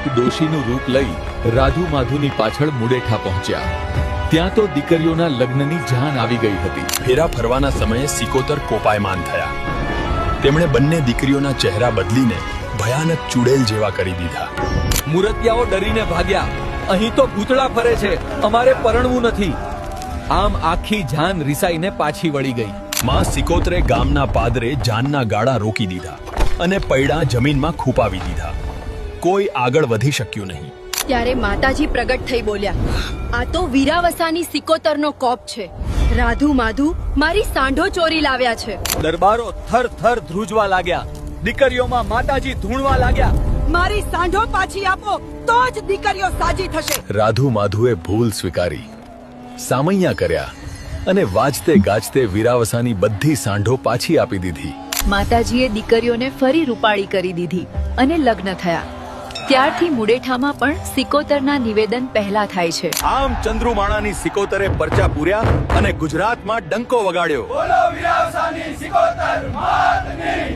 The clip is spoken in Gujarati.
ડોશીનું રૂપ લઈ રાધુ માધુની પાછળ મુડેઠા પહોંચ્યા. ત્યાં તો દીકરીઓના લગ્નની જાન આવી ગઈ હતી. ફેરા ફરવાના સમયે સિકોતર કોપાયમાન થયા. તેમણે બંને દીકરીઓના ચહેરા બદલીને ભયાનક ચુડેલ જેવા કરી દીધા. મુરતિયાઓ ડરીને ભાગ્યા. અહીં તો ભૂતળા ફરે છે, અમારે પરણવું નથી. આમ આખી જાન રિસાઈને પાછી વળી ગઈ. માં સિકોતરે ગામના પાદરે જાનના ગાળા રોકી દીધા અને પૈડા જમીનમાં ખૂપાવી દીધા. કોઈ આગળ વધી શક્યું નહીં. ત્યારે માતાજી પ્રગટ થઈ બોલ્યા, આ તો વીરાવસાની સિકોતરનો કોપ છે. રાધુ માધુ મારી સાંઢો ચોરી લાવ્યા છે. દરબારો થર થર ધ્રુજવા લાગ્યા. દીકરીઓમાં માતાજી ધૂણવા લાગ્યા. મારી સાંઢો પાછી આપો તો જ દીકરીઓ સાજી થશે. રાધુ માધુએ ભૂલ સ્વીકારી, સામૈયા કર્યા અને વાજતે ગાજતે વીરાવસાની બધી સાંઢો પાછી આપી દીધી. માતાજીએ દીકરીઓને ફરી રૂપાળી કરી દીધી અને લગ્ન થયા. ત્યારથી મુડેઠામાં પણ સિકોતરના નિવેદન પહેલા થાય છે. આમ ચંદ્રુમાણાની સિકોતરે પરચા પૂર્યા અને ગુજરાતમાં ડંકો વગાડ્યો. બોલો વીરાવસાની સિકોતર માતની.